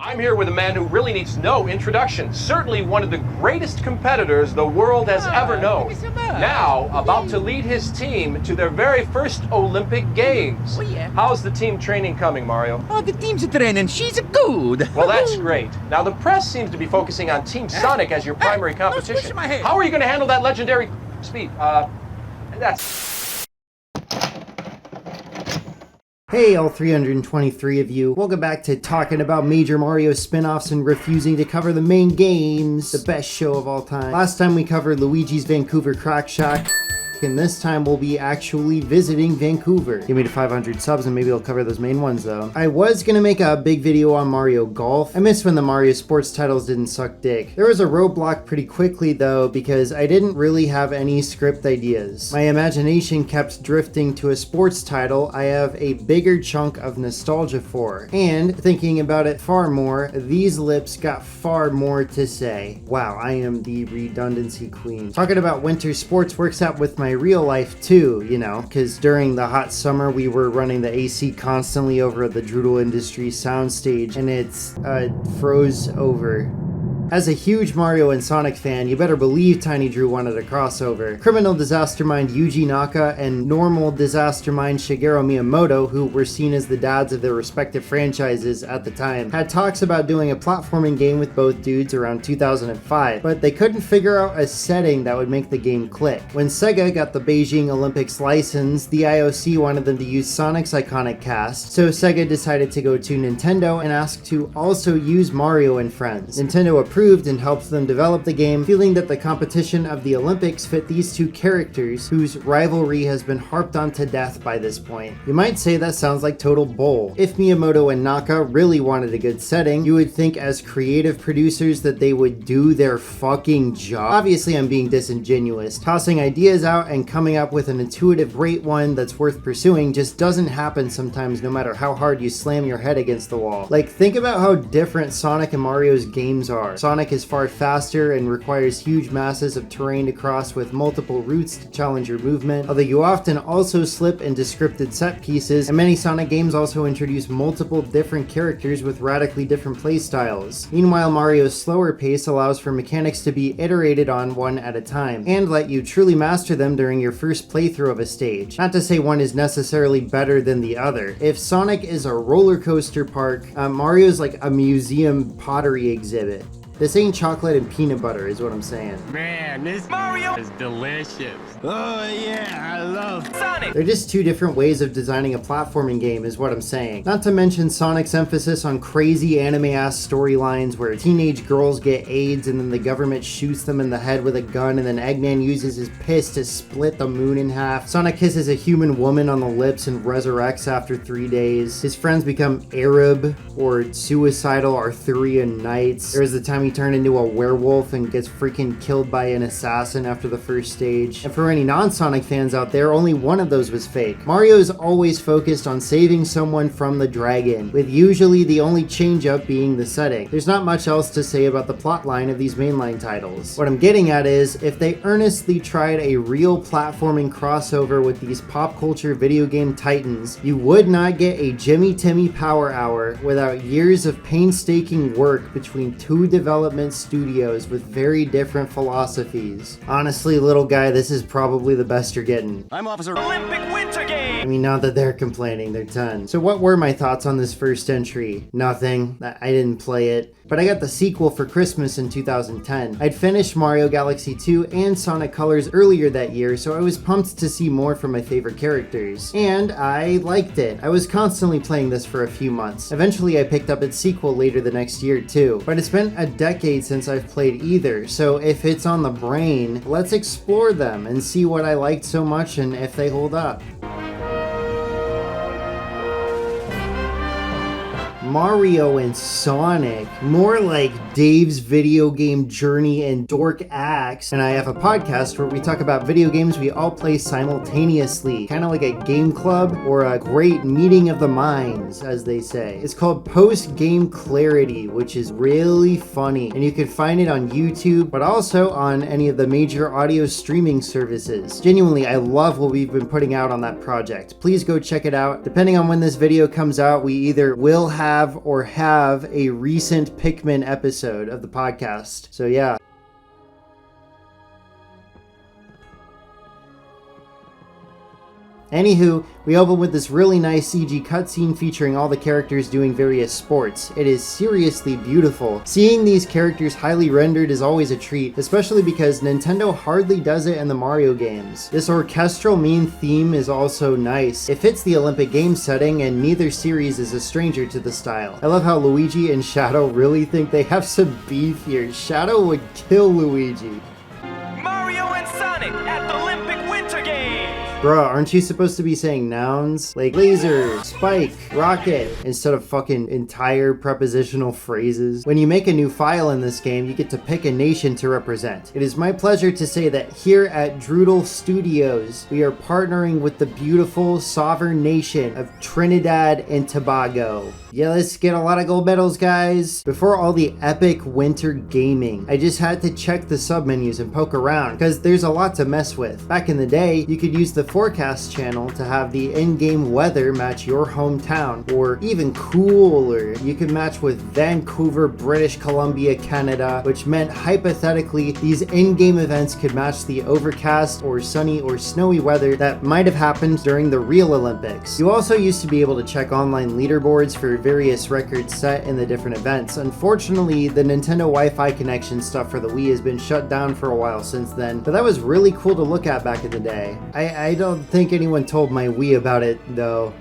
I'm here with a man who really needs no introduction. Certainly one of the greatest competitors the world has ever known. Now, about to lead his team to their very first Olympic Games. Oh, yeah. How's the team training coming, Mario? Oh, the team's training. She's good. Well, that's great. Now, the press seems to be focusing on Team Sonic as your primary competition. How are you going to handle that legendary speed? That's... Hey, all 323 of you. Welcome back to talking about major Mario spin-offs and refusing to cover the main games. The best show of all time. Last time we covered Luigi's Vancouver Crack Shack. And this time we'll be actually visiting Vancouver. Give me to 500 subs and maybe I'll cover those main ones though. I was gonna make a big video on Mario Golf. I miss when the Mario sports titles didn't suck dick. There was a roadblock pretty quickly though because I didn't really have any script ideas. My imagination kept drifting to a sports title I have a bigger chunk of nostalgia for. And thinking about it far more, these lips got far more to say. Wow, I am the redundancy queen. Talking about winter sports works out with my real life too, you know, because during the hot summer we were running the AC constantly over at the Izzy-Doodle Industry soundstage and it's froze over. As a huge Mario and Sonic fan, you better believe Tiny Drew wanted a crossover. Criminal Disaster Mind Yuji Naka and Normal Disaster Mind Shigeru Miyamoto, who were seen as the dads of their respective franchises at the time, had talks about doing a platforming game with both dudes around 2005, but they couldn't figure out a setting that would make the game click. When Sega got the Beijing Olympics license, the IOC wanted them to use Sonic's iconic cast, so Sega decided to go to Nintendo and ask to also use Mario and friends. Nintendo approved and helped them develop the game, feeling that the competition of the Olympics fit these two characters whose rivalry has been harped on to death by this point. You might say that sounds like total bull. If Miyamoto and Naka really wanted a good setting, you would think as creative producers that they would do their fucking job. Obviously I'm being disingenuous. Tossing ideas out and coming up with an intuitive great one that's worth pursuing just doesn't happen sometimes no matter how hard you slam your head against the wall. Like, think about how different Sonic and Mario's games are. Sonic is far faster and requires huge masses of terrain to cross with multiple routes to challenge your movement, although you often also slip into scripted set pieces, and many Sonic games also introduce multiple different characters with radically different playstyles. Meanwhile, Mario's slower pace allows for mechanics to be iterated on one at a time, and let you truly master them during your first playthrough of a stage. Not to say one is necessarily better than the other. If Sonic is a roller coaster park, Mario's like a museum pottery exhibit. This ain't chocolate and peanut butter is what I'm saying. Man, this Mario is delicious. Oh yeah, I love Sonic. They're just two different ways of designing a platforming game is what I'm saying. Not to mention Sonic's emphasis on crazy anime-ass storylines where teenage girls get AIDS and then the government shoots them in the head with a gun and then Eggman uses his piss to split the moon in half. Sonic kisses a human woman on the lips and resurrects after 3 days. His friends become Arab or suicidal Arthurian knights. There is the time he turned into a werewolf and gets freaking killed by an assassin after the first stage. And for any non-Sonic fans out there, only one of those was fake. Mario is always focused on saving someone from the dragon, with usually the only change-up being the setting. There's not much else to say about the plotline of these mainline titles. What I'm getting at is, if they earnestly tried a real platforming crossover with these pop culture video game titans, you would not get a Jimmy Timmy Power Hour without years of painstaking work between two development studios with very different philosophies. Honestly, little guy, this is probably the best you're getting. I'm Officer Olympic Winter Game. I mean, not that they're complaining, they're done. So what were my thoughts on this first entry? Nothing. I didn't play it. But I got the sequel for Christmas in 2010. I'd finished Mario Galaxy 2 and Sonic Colors earlier that year, so I was pumped to see more from my favorite characters. And I liked it. I was constantly playing this for a few months. Eventually I picked up its sequel later the next year too. But it's been a decade since I've played either, so if it's on the brain, let's explore them and see what I liked so much and if they hold up. Mario and Sonic, more like Dave's video game journey and Dork Acts. And I have a podcast where we talk about video games we all play simultaneously, kind of like a game club or a great meeting of the minds, as they say. It's called Post Game Clarity, which is really funny, and you can find it on YouTube, but also on any of the major audio streaming services. Genuinely, I love what we've been putting out on that project. Please go check it out. Depending on when this video comes out, we either will have or have a recent Pikmin episode of the podcast. So yeah. Anywho, we open with this really nice CG cutscene featuring all the characters doing various sports. It is seriously beautiful. Seeing these characters highly rendered is always a treat, especially because Nintendo hardly does it in the Mario games. This orchestral main theme is also nice. It fits the Olympic Games setting, and neither series is a stranger to the style. I love how Luigi and Shadow really think they have some beef here. Shadow would kill Luigi. Mario and Sonic at the Olympic Winter Games! Bruh, aren't you supposed to be saying nouns? Like laser, spike, rocket, instead of fucking entire prepositional phrases? When you make a new file in this game, you get to pick a nation to represent. It is my pleasure to say that here at Izzy-Doodle Studios, we are partnering with the beautiful sovereign nation of Trinidad and Tobago. Yeah, let's get a lot of gold medals, guys. Before all the epic winter gaming, I just had to check the submenus and poke around, because there's a lot to mess with. Back in the day, you could use the forecast channel to have the in-game weather match your hometown, or even cooler, you could match with Vancouver, British Columbia, Canada, which meant hypothetically these in-game events could match the overcast or sunny or snowy weather that might have happened during the real Olympics. You also used to be able to check online leaderboards for various records set in the different events. Unfortunately, the Nintendo Wi-Fi connection stuff for the Wii has been shut down for a while since then, but that was really cool to look at back in the day. I don't think anyone told my Wii about it, though.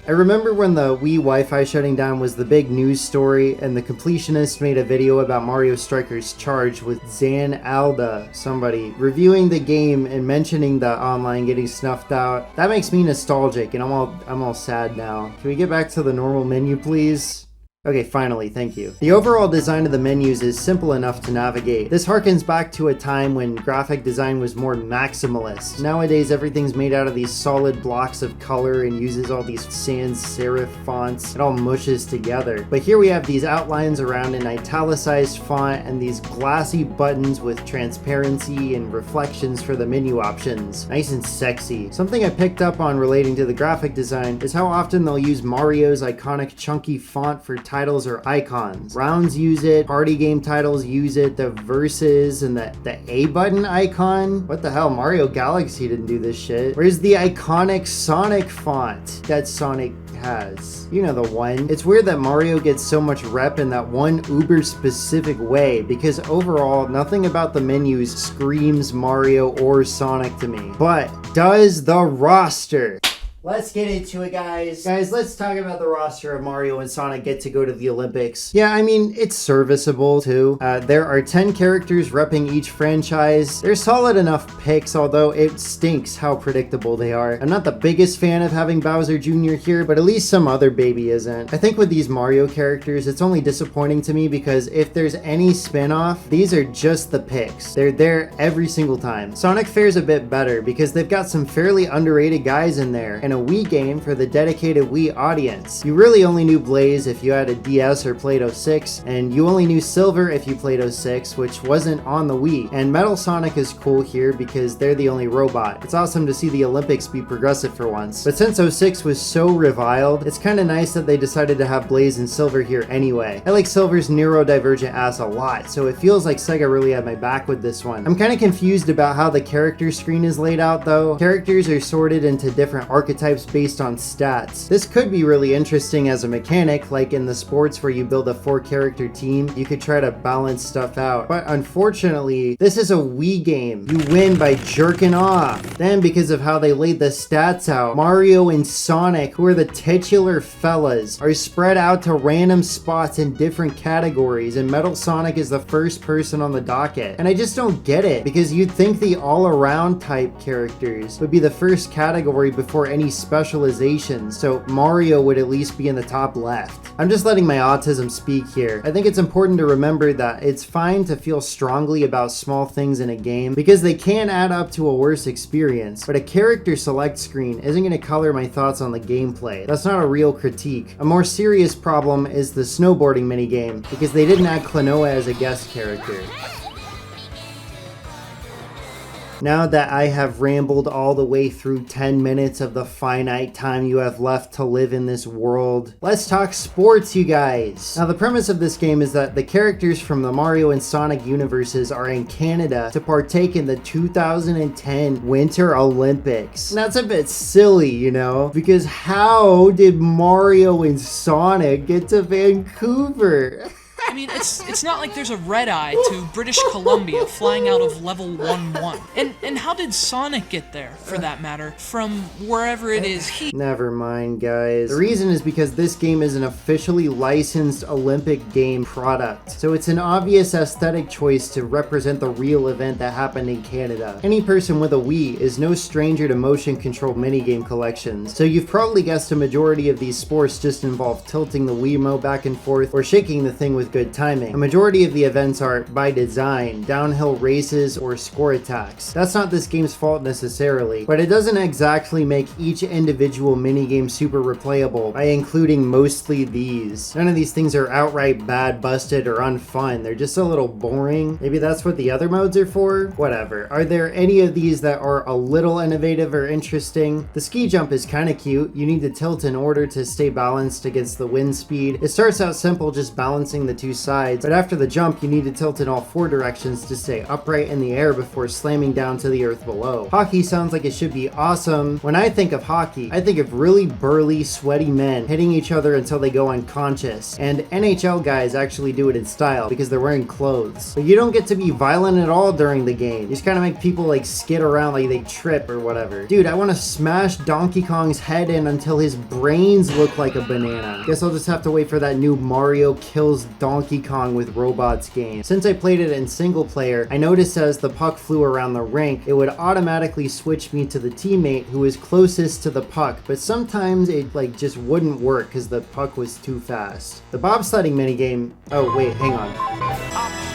I remember when the Wii Wi-Fi shutting down was the big news story, and the completionist made a video about Mario Strikers Charge with Zan Alda, somebody, reviewing the game and mentioning the online getting snuffed out. That makes me nostalgic, and I'm all sad now. Can we get back to the normal menu, please? Okay, finally, thank you. The overall design of the menus is simple enough to navigate. This harkens back to a time when graphic design was more maximalist. Nowadays, everything's made out of these solid blocks of color and uses all these sans serif fonts. It all mushes together. But here we have these outlines around an italicized font and these glassy buttons with transparency and reflections for the menu options. Nice and sexy. Something I picked up on relating to the graphic design is how often they'll use Mario's iconic chunky font for titles or icons. Rounds use it, party game titles use it, the verses and the A button icon. What the hell, Mario Galaxy didn't do this shit. Where's the iconic Sonic font that Sonic has? You know the one. It's weird that Mario gets so much rep in that one uber specific way, because overall nothing about the menus screams Mario or Sonic to me. But does the roster? Let's get into it, guys. Guys, let's talk about the roster of Mario and Sonic get to go to the Olympics. Yeah, I mean, it's serviceable, too. There are 10 characters repping each franchise. They're solid enough picks, although it stinks how predictable they are. I'm not the biggest fan of having Bowser Jr. here, but at least some other baby isn't. I think with these Mario characters, it's only disappointing to me because if there's any spin-off, these are just the picks. They're there every single time. Sonic fares a bit better because they've got some fairly underrated guys in there, and a Wii game for the dedicated Wii audience. You really only knew Blaze if you had a DS or played 06, and you only knew Silver if you played 06, which wasn't on the Wii. And Metal Sonic is cool here because they're the only robot. It's awesome to see the Olympics be progressive for once. But since 06 was so reviled, it's kinda nice that they decided to have Blaze and Silver here anyway. I like Silver's neurodivergent ass a lot, so it feels like Sega really had my back with this one. I'm kinda confused about how the character screen is laid out though. Characters are sorted into different archetypes based on stats. This could be really interesting as a mechanic, like in the sports where you build a 4-character team, you could try to balance stuff out. But unfortunately, this is a Wii game. You win by jerking off. Then because of how they laid the stats out, Mario and Sonic, who are the titular fellas, are spread out to random spots in different categories, and Metal Sonic is the first person on the docket. And I just don't get it, because you'd think the all-around type characters would be the first category before any these specializations, so Mario would at least be in the top left. I'm just letting my autism speak here. I think it's important to remember that it's fine to feel strongly about small things in a game because they can add up to a worse experience, but a character select screen isn't going to color my thoughts on the gameplay. That's not a real critique. A more serious problem is the snowboarding minigame, because they didn't add Klonoa as a guest character. Now that I have rambled all the way through 10 minutes of the finite time you have left to live in this world, let's talk sports, you guys. Now, the premise of this game is that the characters from the Mario and Sonic universes are in Canada to partake in the 2010 Winter Olympics. And that's a bit silly, you know, because how did Mario and Sonic get to Vancouver? I mean, it's not like there's a red-eye to British Columbia flying out of level 1-1. And how did Sonic get there, for that matter, from wherever it is he... Never mind, guys. The reason is because this game is an officially licensed Olympic game product, so it's an obvious aesthetic choice to represent the real event that happened in Canada. Any person with a Wii is no stranger to motion-controlled minigame collections, so you've probably guessed a majority of these sports just involve tilting the Wiimote back and forth or shaking the thing with good timing. A majority of the events are, by design, downhill races or score attacks. That's not this game's fault necessarily, but it doesn't exactly make each individual minigame super replayable by including mostly these. None of these things are outright bad, busted, or unfun. They're just a little boring. Maybe that's what the other modes are for? Whatever. Are there any of these that are a little innovative or interesting? The ski jump is kinda cute. You need to tilt in order to stay balanced against the wind speed. It starts out simple, just balancing the two sides, but after the jump you need to tilt in all four directions to stay upright in the air before slamming down to the earth below. Hockey sounds like it should be awesome. When I think of hockey, I think of really burly, sweaty men hitting each other until they go unconscious, and NHL guys actually do it in style because they're wearing clothes. But you don't get to be violent at all during the game. You just kind of make people like skid around like they trip or whatever. Dude, I want to smash Donkey Kong's head in until his brains look like a banana. Guess I'll just have to wait for that new Mario kills Donkey Kong with robots game. Since I played it in single player, I noticed as the puck flew around the rink, it would automatically switch me to the teammate who was closest to the puck, but sometimes it like just wouldn't work because the puck was too fast. The bobsledding minigame, oh wait, hang on.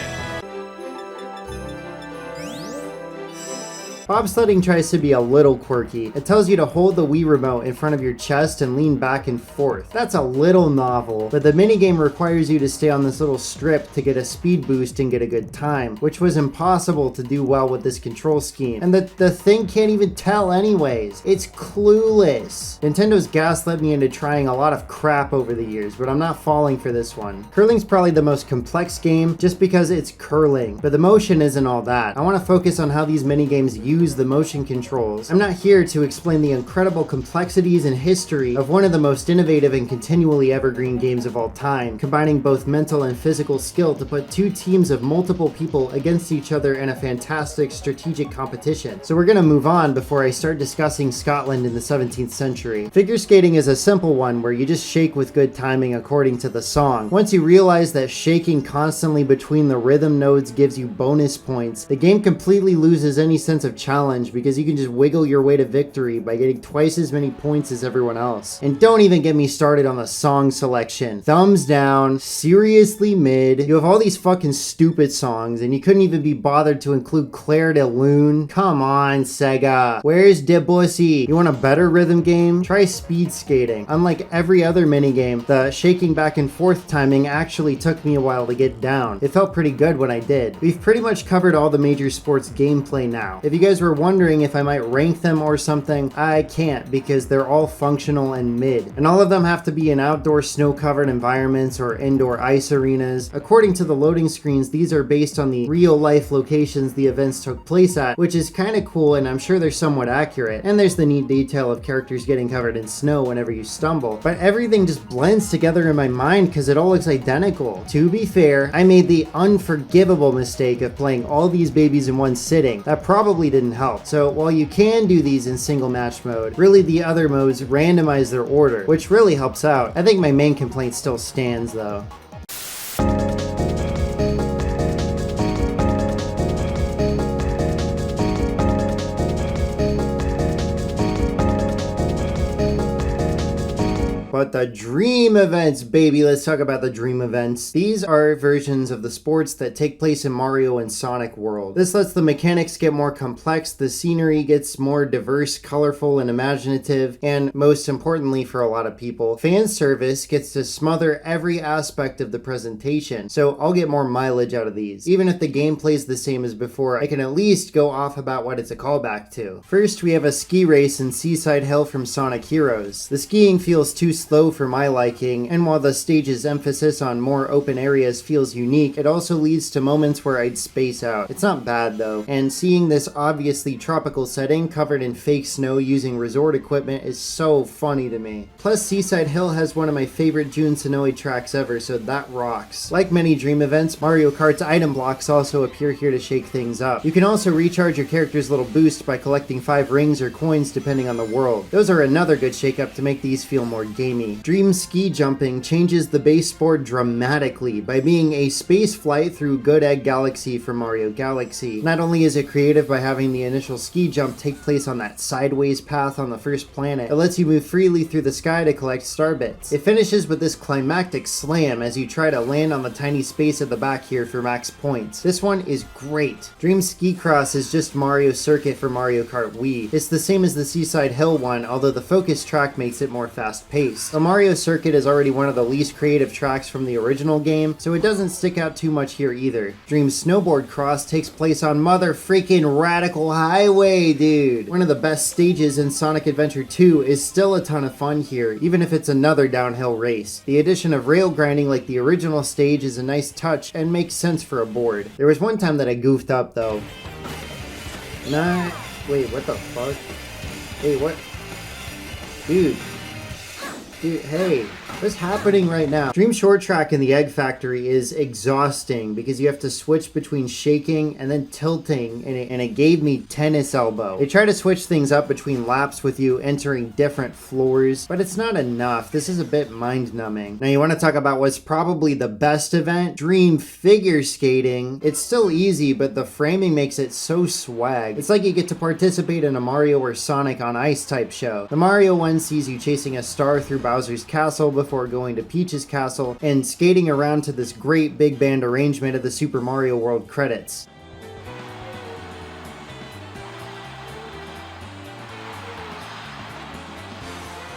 Bobsledding tries to be a little quirky. It tells you to hold the Wii remote in front of your chest and lean back and forth. That's a little novel, but the minigame requires you to stay on this little strip to get a speed boost and get a good time, which was impossible to do well with this control scheme. And the thing can't even tell anyways. It's clueless. Nintendo's gaslit me into trying a lot of crap over the years, but I'm not falling for this one. Curling's probably the most complex game just because it's curling, but the motion isn't all that. I want to focus on how these minigames use the motion controls. I'm not here to explain the incredible complexities and history of one of the most innovative and continually evergreen games of all time, combining both mental and physical skill to put two teams of multiple people against each other in a fantastic strategic competition. So we're gonna move on before I start discussing Scotland in the 17th century. Figure skating is a simple one where you just shake with good timing according to the song. Once you realize that shaking constantly between the rhythm nodes gives you bonus points, the game completely loses any sense of challenge because you can just wiggle your way to victory by getting twice as many points as everyone else. And don't even get me started on the song selection. Thumbs down, seriously mid. You have all these fucking stupid songs and you couldn't even be bothered to include Claire de Lune. Come on, Sega. Where's Debussy? You want a better rhythm game? Try speed skating. Unlike every other minigame, the shaking back and forth timing actually took me a while to get down. It felt pretty good when I did. We've pretty much covered all the major sports gameplay now. If you guys were wondering if I might rank them or something, I can't because they're all functional and mid. And all of them have to be in outdoor snow-covered environments or indoor ice arenas. According to the loading screens, these are based on the real-life locations the events took place at, which is kind of cool and I'm sure they're somewhat accurate. And there's the neat detail of characters getting covered in snow whenever you stumble. But everything just blends together in my mind because it all looks identical. To be fair, I made the unforgivable mistake of playing all these babies in one sitting. That probably didn't help. So while you can do these in single match mode, really the other modes randomize their order, which really helps out. I think my main complaint still stands though. But the dream events, baby, let's talk about the dream events. These are versions of the sports that take place in Mario and Sonic World. This lets the mechanics get more complex, the scenery gets more diverse, colorful, and imaginative, and most importantly for a lot of people, fan service gets to smother every aspect of the presentation, so I'll get more mileage out of these. Even if the gameplay is the same as before, I can at least go off about what it's a callback to. First, we have a ski race in Seaside Hill from Sonic Heroes. The skiing feels too slow for my liking, and while the stage's emphasis on more open areas feels unique, it also leads to moments where I'd space out. It's not bad though, and seeing this obviously tropical setting covered in fake snow using resort equipment is so funny to me. Plus, Seaside Hill has one of my favorite Jun Senoue tracks ever, so that rocks. Like many dream events, Mario Kart's item blocks also appear here to shake things up. You can also recharge your character's little boost by collecting 5 rings or coins depending on the world. Those are another good shake-up to make these feel more gamey. Dream ski jumping changes the base sport dramatically by being a space flight through Good Egg Galaxy from Mario Galaxy. Not only is it creative by having the initial ski jump take place on that sideways path on the first planet, it lets you move freely through the sky to collect star bits. It finishes with this climactic slam as you try to land on the tiny space at the back here for max points. This one is great. Dream Ski Cross is just Mario Circuit for Mario Kart Wii. It's the same as the Seaside Hill one, although the focus track makes it more fast-paced. The Mario Circuit is already one of the least creative tracks from the original game, so it doesn't stick out too much here either. Dream Snowboard Cross takes place on mother freaking Radical Highway, dude! One of the best stages in Sonic Adventure 2 is still a ton of fun here, even if it's another downhill race. The addition of rail grinding like the original stage is a nice touch and makes sense for a board. There was one time that I goofed up though. Wait, what the fuck? Hey, what? Dude, hey. What's happening right now? Dream Short Track in the Egg Factory is exhausting because you have to switch between shaking and then tilting, and it gave me tennis elbow. They try to switch things up between laps with you entering different floors, but it's not enough. This is a bit mind-numbing. Now you want to talk about what's probably the best event? Dream Figure Skating. It's still easy, but the framing makes it so swag. It's like you get to participate in a Mario or Sonic on Ice type show. The Mario one sees you chasing a star through Bowser's castle before going to Peach's castle and skating around to this great big band arrangement of the Super Mario World credits.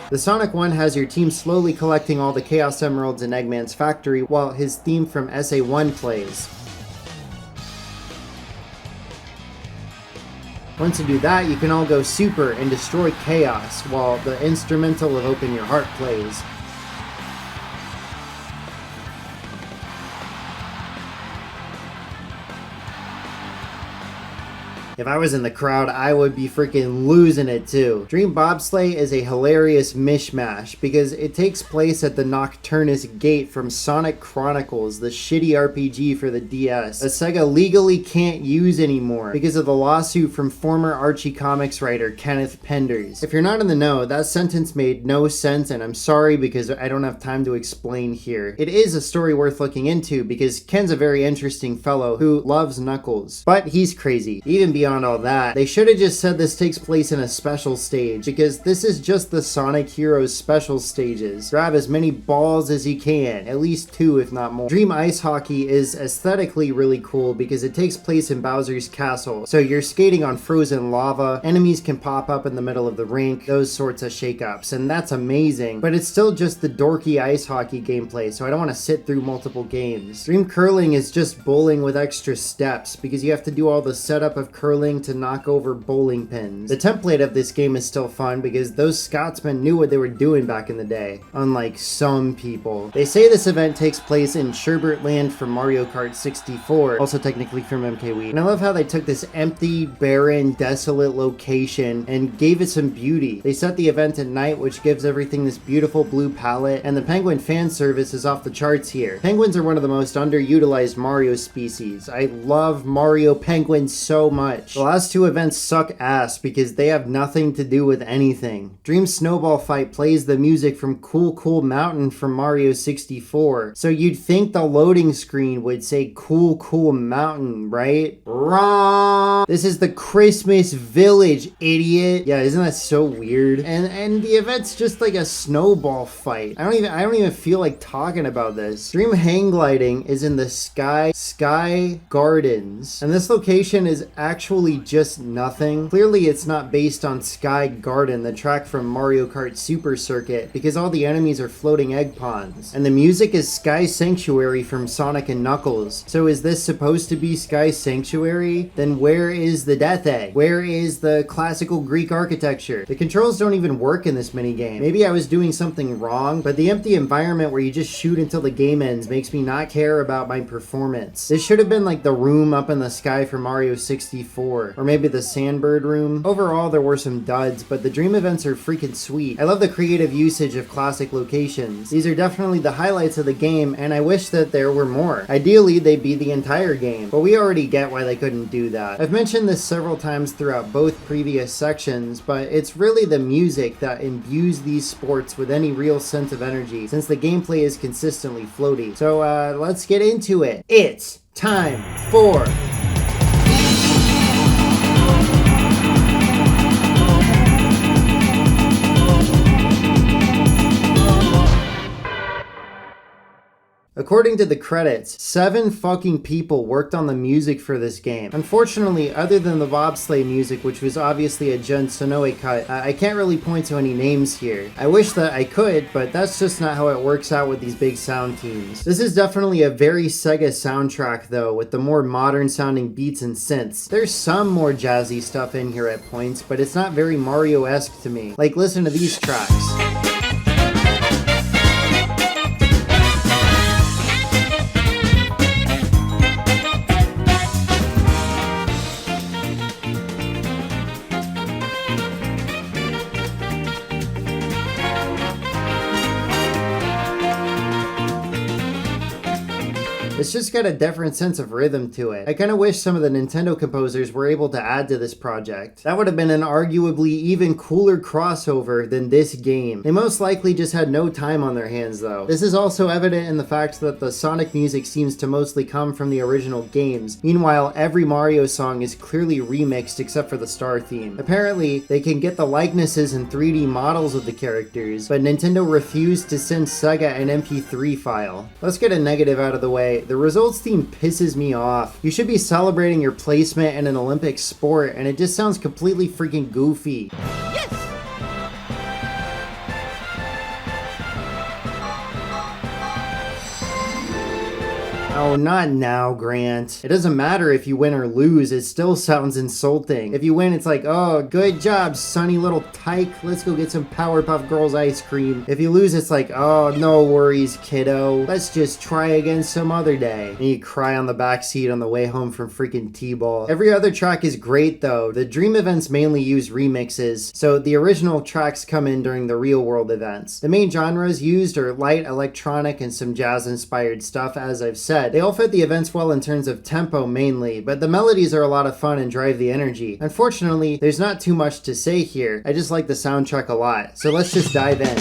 The Sonic one has your team slowly collecting all the Chaos Emeralds in Eggman's factory while his theme from SA1 plays. Once you do that, you can all go super and destroy Chaos while the instrumental of Open Your Heart plays. If I was in the crowd, I would be freaking losing it too. Dream Bobsleigh is a hilarious mishmash because it takes place at the Nocturnus Gate from Sonic Chronicles, the shitty RPG for the DS, that Sega legally can't use anymore because of the lawsuit from former Archie Comics writer Kenneth Penders. If you're not in the know, that sentence made no sense, and I'm sorry because I don't have time to explain here. It is a story worth looking into because Ken's a very interesting fellow who loves Knuckles, but he's crazy. Even beyond all that, they should have just said this takes place in a special stage, because this is just the Sonic Heroes special stages. Grab as many balls as you can, at least 2 if not more. Dream Ice Hockey is aesthetically really cool because it takes place in Bowser's castle, so you're skating on frozen lava, enemies can pop up in the middle of the rink, those sorts of shake-ups, and that's amazing, but it's still just the dorky ice hockey gameplay, so I don't want to sit through multiple games. Dream Curling is just bowling with extra steps because you have to do all the setup of curling to knock over bowling pins. The template of this game is still fun because those Scotsmen knew what they were doing back in the day, unlike some people. They say this event takes place in Sherbert Land from Mario Kart 64, also technically from MKWii. And I love how they took this empty, barren, desolate location and gave it some beauty. They set the event at night, which gives everything this beautiful blue palette, and the penguin fan service is off the charts here. Penguins are one of the most underutilized Mario species. I love Mario penguins so much. much. The last two events suck ass because they have nothing to do with anything. Dream Snowball Fight plays the music from Cool Cool Mountain from Mario 64. So you'd think the loading screen would say Cool Cool Mountain, right? Wrong! This is the Christmas Village, idiot. Yeah, isn't that so weird? And the event's just like a snowball fight. I don't even feel like talking about this. Dream Hang Gliding is in the Sky Gardens. And this location is actually just nothing. Clearly it's not based on Sky Garden, the track from Mario Kart Super Circuit, because all the enemies are floating egg ponds. And the music is Sky Sanctuary from Sonic and Knuckles. So is this supposed to be Sky Sanctuary? Then where is the Death Egg? Where is the classical Greek architecture? The controls don't even work in this minigame. Maybe I was doing something wrong, but the empty environment where you just shoot until the game ends makes me not care about my performance. This should have been like the room up in the sky for Mario 64, or maybe the Sandbird room. Overall, there were some duds, but the dream events are freaking sweet. I love the creative usage of classic locations. These are definitely the highlights of the game, and I wish that there were more. Ideally, they'd be the entire game, but we already get why they couldn't do that. I've mentioned this several times throughout both previous sections, but it's really the music that imbues these sports with any real sense of energy, since the gameplay is consistently floaty. So let's get into it. It's time for According to the credits, 7 fucking people worked on the music for this game. Unfortunately, other than the bobsleigh music, which was obviously a Jun Sonoe cut, I can't really point to any names here. I wish that I could, but that's just not how it works out with these big sound teams. This is definitely a very Sega soundtrack though, with the more modern sounding beats and synths. There's some more jazzy stuff in here at points, but it's not very Mario-esque to me. Like, listen to these tracks. It's just got a different sense of rhythm to it. I kind of wish some of the Nintendo composers were able to add to this project. That would have been an arguably even cooler crossover than this game. They most likely just had no time on their hands though. This is also evident in the fact that the Sonic music seems to mostly come from the original games. Meanwhile, every Mario song is clearly remixed except for the star theme. Apparently, they can get the likenesses and 3D models of the characters, but Nintendo refused to send Sega an MP3 file. Let's get a negative out of the way. The results theme pisses me off. You should be celebrating your placement in an Olympic sport, and it just sounds completely freaking goofy. Oh, not now, Grant. It doesn't matter if you win or lose, it still sounds insulting. If you win, it's like, oh, good job, sunny little tyke. Let's go get some Powerpuff Girls ice cream. If you lose, it's like, oh, no worries, kiddo. Let's just try again some other day. And you cry on the backseat on the way home from freaking T-ball. Every other track is great, though. The dream events mainly use remixes, so the original tracks come in during the real-world events. The main genres used are light, electronic, and some jazz-inspired stuff, as I've said. They all fit the events well in terms of tempo mainly, but the melodies are a lot of fun and drive the energy. Unfortunately, there's not too much to say here. I just like the soundtrack a lot, so let's just dive in.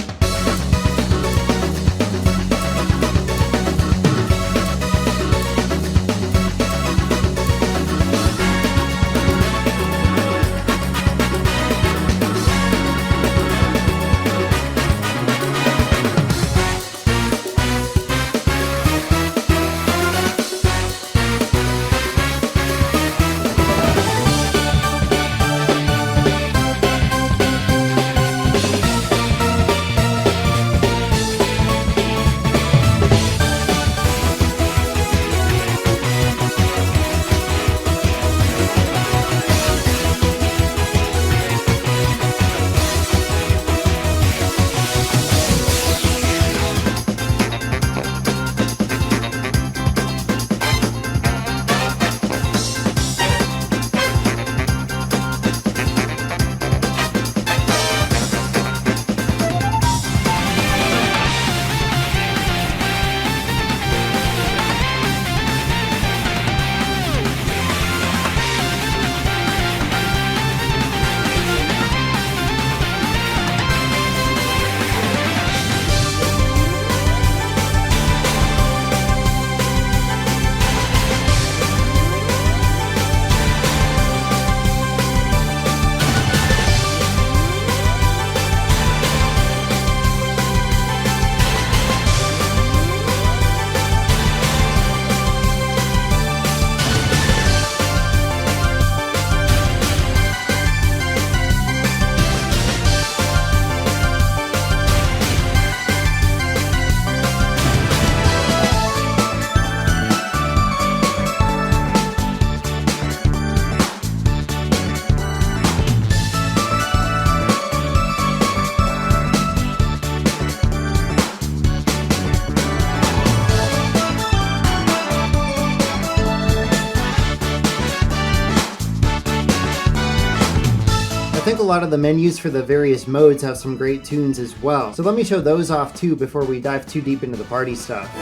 think a lot of the menus for the various modes have some great tunes as well. So let me show those off too before we dive too deep into the party stuff.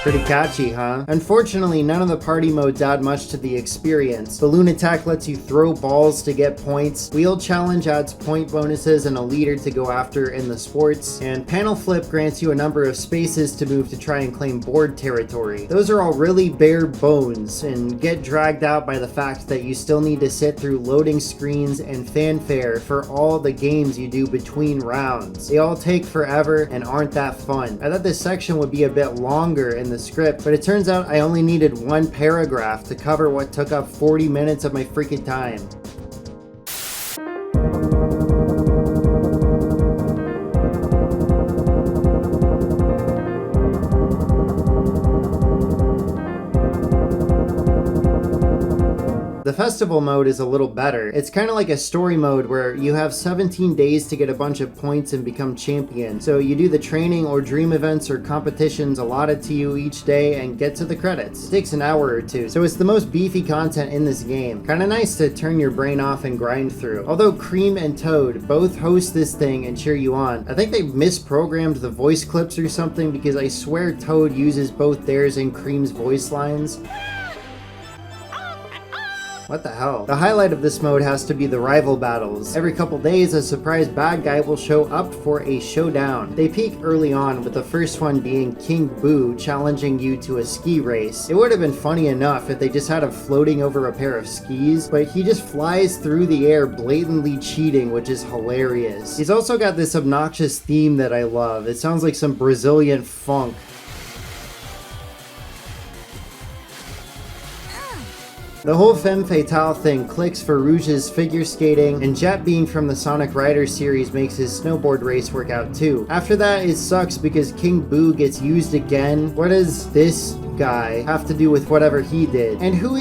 Pretty catchy, huh? Unfortunately, none of the party modes add much to the experience. Balloon Attack lets you throw balls to get points, Wheel Challenge adds point bonuses and a leader to go after in the sports, and Panel Flip grants you a number of spaces to move to try and claim board territory. Those are all really bare bones and get dragged out by the fact that you still need to sit through loading screens and fanfare for all the games you do between rounds. They all take forever and aren't that fun. I thought this section would be a bit longer in the script, but it turns out I only needed one paragraph to cover what took up 40 minutes of my freaking time. The festival mode is a little better. It's kind of like a story mode where you have 17 days to get a bunch of points and become champion. So you do the training or dream events or competitions allotted to you each day and get to the credits. It takes an hour or two, so it's the most beefy content in this game. Kind of nice to turn your brain off and grind through. Although Cream and Toad both host this thing and cheer you on, I think they misprogrammed the voice clips or something, because I swear Toad uses both theirs and Cream's voice lines. What the hell? The highlight of this mode has to be the rival battles. Every couple days, a surprise bad guy will show up for a showdown. They peak early on, with the first one being King Boo challenging you to a ski race. It would have been funny enough if they just had him floating over a pair of skis, but he just flies through the air blatantly cheating, which is hilarious. He's also got this obnoxious theme that I love. It sounds like some Brazilian funk. The whole femme fatale thing clicks for Rouge's figure skating, and Jet being from the Sonic Riders series makes his snowboard race work out too. After that, it sucks because King Boo gets used again. What does this guy have to do with whatever he did? And who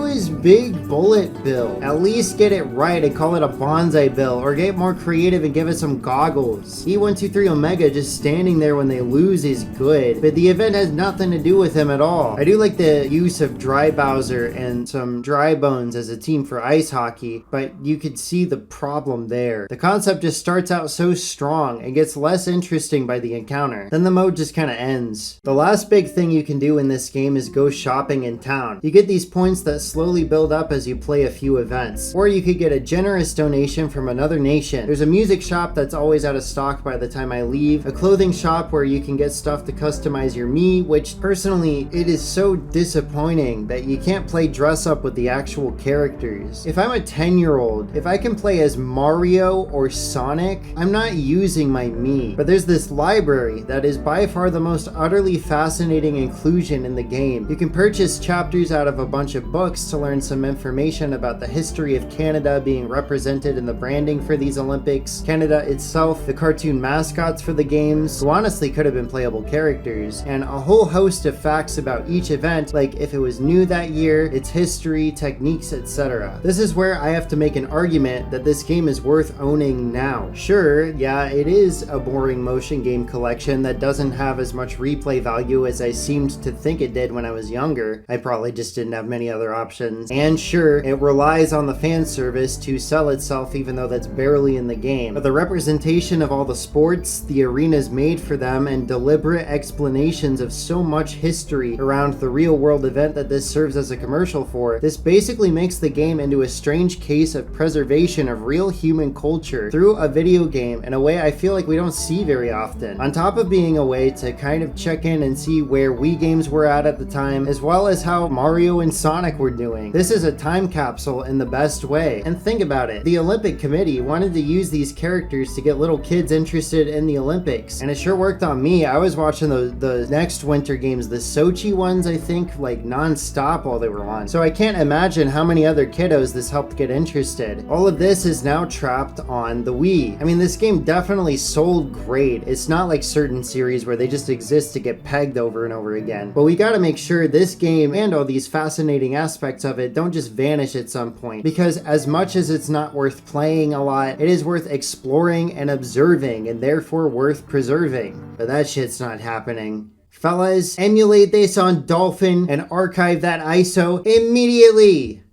is Big Bullet Bill? At least get it right and call it a bonsai bill, or get more creative and give it some goggles. E123 Omega just standing there when they lose is good, but the event has nothing to do with him at all. I do like the use of Dry Bowser and some Dry Bones as a team for ice hockey, but you could see the problem there. The concept just starts out so strong and gets less interesting by the encounter. Then the mode just kind of ends. The last big thing you can do in this game is go shopping in town. You get these points that slowly build up as you play a few events. Or you could get a generous donation from another nation. There's a music shop that's always out of stock by the time I leave, a clothing shop where you can get stuff to customize your Mii, which personally, it is so disappointing that you can't play dress up with the actual characters. If I'm a 10-year-old, if I can play as Mario or Sonic, I'm not using my Mii. But there's this library that is by far the most utterly fascinating inclusion in the game. You can purchase chapters out of a bunch of books to learn some information about the history of Canada being represented in the branding for these Olympics, Canada itself, the cartoon mascots for the games, who honestly could have been playable characters, and a whole host of facts about each event, like if it was new that year, its history, techniques, etc. This is where I have to make an argument that this game is worth owning now. Sure, yeah, it is a boring motion game collection that doesn't have as much replay value as I seemed to think it it did when I was younger. I probably just didn't have many other options. And sure, it relies on the fan service to sell itself, even though that's barely in the game. But the representation of all the sports, the arenas made for them, and deliberate explanations of so much history around the real world event that this serves as a commercial for, this basically makes the game into a strange case of preservation of real human culture through a video game in a way I feel like we don't see very often. On top of being a way to kind of check in and see where Wii games were at the time, as well as how Mario and Sonic were doing. This is a time capsule in the best way. And think about it, the Olympic Committee wanted to use these characters to get little kids interested in the Olympics, and it sure worked on me. I was watching the next winter games, the Sochi ones, I think, like non-stop while they were on. So I can't imagine how many other kiddos this helped get interested. All of this is now trapped on the Wii. I mean, this game definitely sold great. It's not like certain series where they just exist to get pegged over and over again. But we gotta make sure this game and all these fascinating aspects of it don't just vanish at some point. Because as much as it's not worth playing a lot, it is worth exploring and observing, and therefore worth preserving. But that shit's not happening. Fellas, emulate this on Dolphin and archive that ISO immediately!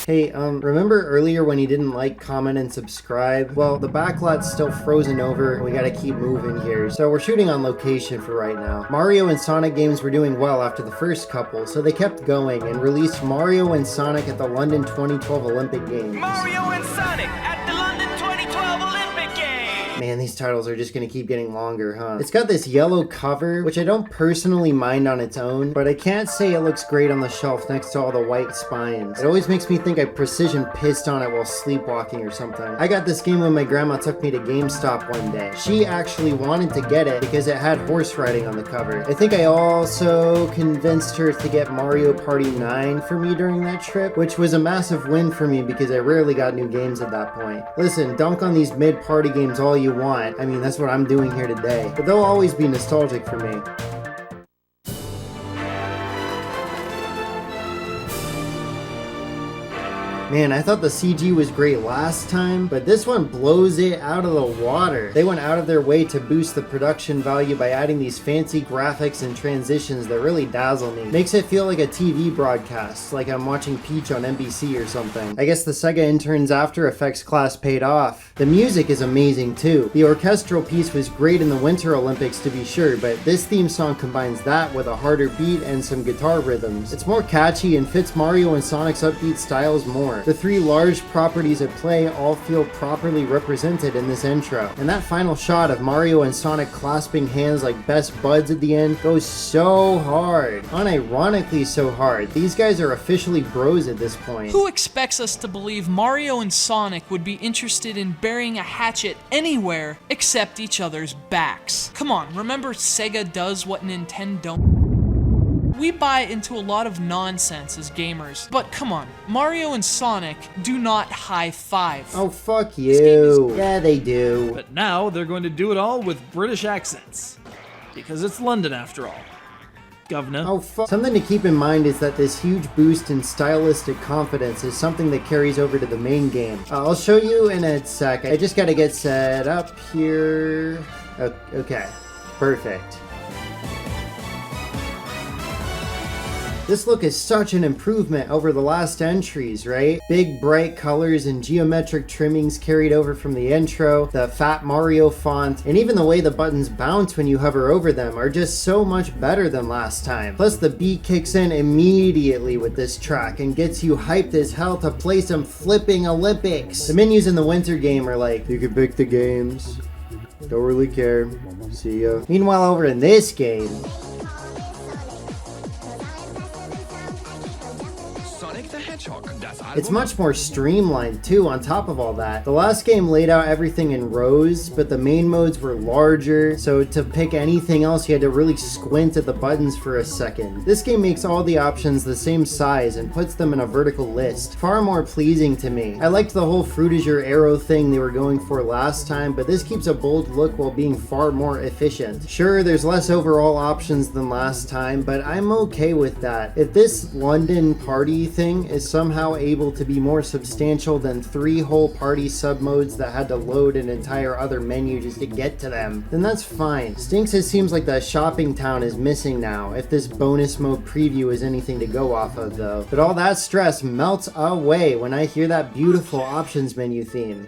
Hey, remember earlier when you didn't like, comment, and subscribe? Well, the backlot's still frozen over, and we gotta keep moving here. So we're shooting on location for right now. Mario and Sonic games were doing well after the first couple, so they kept going and released Mario and Sonic at the London 2012 Olympic Games. Mario and Sonic at the London 2012 Olympic Games! Man, these titles are just gonna keep getting longer, huh? It's got this yellow cover, which I don't personally mind on its own, but I can't say it looks great on the shelf next to all the white spines. It always makes me think I precision pissed on it while sleepwalking or something. I got this game when my grandma took me to GameStop one day. She actually wanted to get it because it had horse riding on the cover. I think I also convinced her to get Mario Party 9 for me during that trip, which was a massive win for me because I rarely got new games at that point. Listen, dunk on these mid-party games all you want. I mean, that's what I'm doing here today. But they'll always be nostalgic for me. Man, I thought the CG was great last time, but this one blows it out of the water. They went out of their way to boost the production value by adding these fancy graphics and transitions that really dazzle me. Makes it feel like a TV broadcast, like I'm watching Peach on NBC or something. I guess the Sega intern's After Effects class paid off. The music is amazing too. The orchestral piece was great in the Winter Olympics to be sure, but this theme song combines that with a harder beat and some guitar rhythms. It's more catchy and fits Mario and Sonic's upbeat styles more. The three large properties at play all feel properly represented in this intro. And that final shot of Mario and Sonic clasping hands like best buds at the end goes so hard. Unironically so hard. These guys are officially bros at this point. Who expects us to believe Mario and Sonic would be interested in burying a hatchet anywhere except each other's backs? Come on, remember Sega does what Nintendo don't? We buy into a lot of nonsense as gamers, but come on, Mario and Sonic do not high-five. Oh, fuck you. Yeah, they do. But now they're going to do it all with British accents. Because it's London after all. Governor. Oh, fuck. Something to keep in mind is that this huge boost in stylistic confidence is something that carries over to the main game. I'll show you in a sec. I just gotta get set up here. Okay, perfect. This look is such an improvement over the last entries, right? Big bright colors and geometric trimmings carried over from the intro, the Fat Mario font, and even the way the buttons bounce when you hover over them are just so much better than last time. Plus the beat kicks in immediately with this track and gets you hyped as hell to play some flipping Olympics. The menus in the winter game are like, you can pick the games, Don't really care. See ya. Meanwhile, over in this game, Sonic the Hedgehog, das it's much more streamlined too. On top of all that, the last game laid out everything in rows, but the main modes were larger, so to pick anything else you had to really squint at the buttons for a second. This game makes all the options the same size and puts them in a vertical list, far more pleasing to me. I liked the whole fruit is your arrow thing they were going for last time, but this keeps a bold look while being far more efficient. Sure, there's less overall options than last time, but I'm okay with that. If this London party thing is somehow able to be more substantial than 3 whole party submodes that had to load an entire other menu just to get to them, then that's fine. Stinks it seems like the shopping town is missing now, if this bonus mode preview is anything to go off of though. But all that stress melts away when I hear that beautiful options menu theme.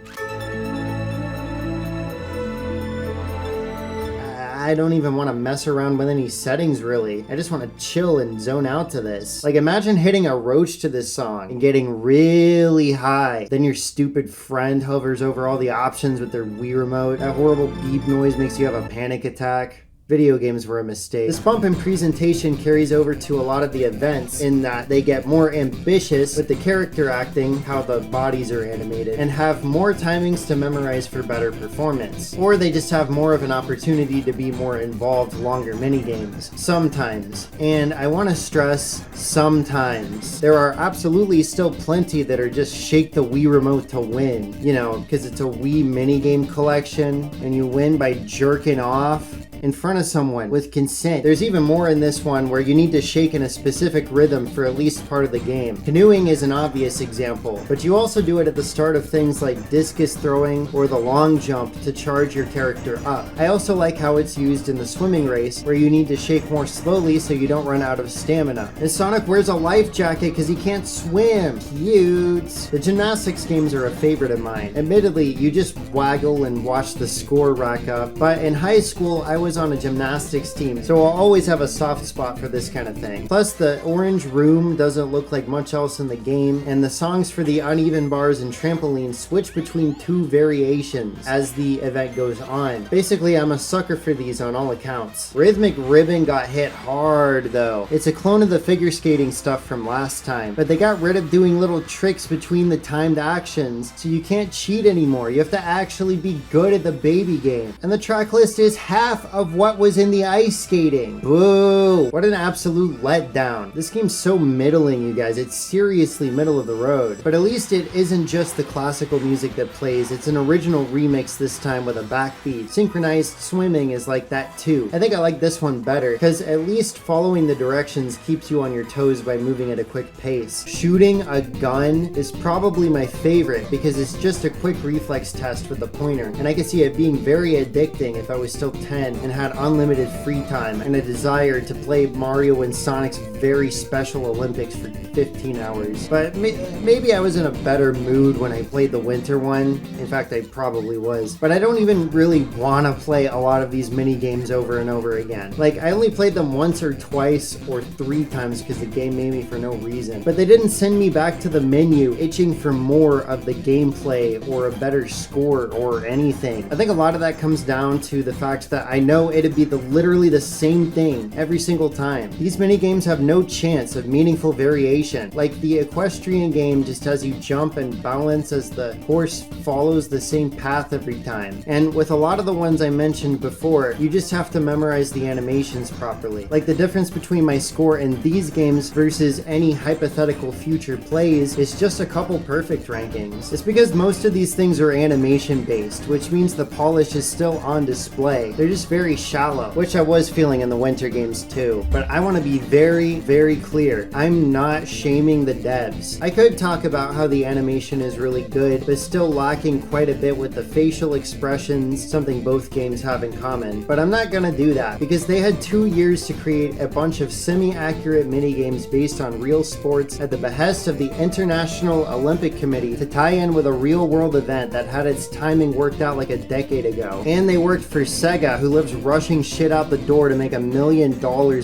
I don't even want to mess around with any settings really. I just want to chill and zone out to this. Like imagine hitting a roach to this song and getting really high. Then your stupid friend hovers over all the options with their Wii remote. That horrible beep noise makes you have a panic attack. Video games were a mistake. This bump in presentation carries over to a lot of the events in that they get more ambitious with the character acting, how the bodies are animated, and have more timings to memorize for better performance. Or they just have more of an opportunity to be more involved, longer minigames. Sometimes. And I want to stress, sometimes. There are absolutely still plenty that are just shake the Wii remote to win. You know, because it's a Wii minigame collection, and you win by jerking off in front of someone with consent. There's even more in this one where you need to shake in a specific rhythm for at least part of the game. Canoeing is an obvious example, but you also do it at the start of things like discus throwing or the long jump to charge your character up. I also like how it's used in the swimming race where you need to shake more slowly so you don't run out of stamina. And Sonic wears a life jacket because he can't swim. Cute. The gymnastics games are a favorite of mine. Admittedly, you just waggle and watch the score rack up, but in high school I was on a gymnastics team, so I'll always have a soft spot for this kind of thing. Plus, the orange room doesn't look like much else in the game, and the songs for the uneven bars and trampoline switch between 2 variations as the event goes on. Basically, I'm a sucker for these on all accounts. Rhythmic Ribbon got hit hard though. It's a clone of the figure skating stuff from last time, but they got rid of doing little tricks between the timed actions, so you can't cheat anymore. You have to actually be good at the baby game. And the track list is half of what was in the ice skating. Boo! What an absolute letdown. This game's so middling, you guys. It's seriously middle of the road. But at least it isn't just the classical music that plays. It's an original remix this time with a backbeat. Synchronized swimming is like that too. I think I like this one better because at least following the directions keeps you on your toes by moving at a quick pace. Shooting a gun is probably my favorite because it's just a quick reflex test with the pointer, and I can see it being very addicting if I was still 10 and had unlimited free time and a desire to play Mario and Sonic's very special Olympics for 15 hours. But maybe I was in a better mood when I played the winter one. In fact, I probably was. But I don't even really want to play a lot of these mini games over and over again. Like, I only played them once or twice or 3 times because the game made me for no reason. But they didn't send me back to the menu itching for more of the gameplay or a better score or anything. I think a lot of that comes down to the fact that I know it'd be literally the same thing every single time. These minigames have no chance of meaningful variation. Like the equestrian game just has you jump and balance as the horse follows the same path every time. And with a lot of the ones I mentioned before, you just have to memorize the animations properly. Like the difference between my score in these games versus any hypothetical future plays is just a couple perfect rankings. It's because most of these things are animation based, which means the polish is still on display. They're just very shallow, which I was feeling in the winter games too. But I want to be very, very clear. I'm not shaming the devs. I could talk about how the animation is really good, but still lacking quite a bit with the facial expressions, something both games have in common. But I'm not gonna do that, because they had 2 years to create a bunch of semi-accurate minigames based on real sports at the behest of the International Olympic Committee to tie in with a real-world event that had its timing worked out like a decade ago. And they worked for Sega, who lives rushing shit out the door to make $1 million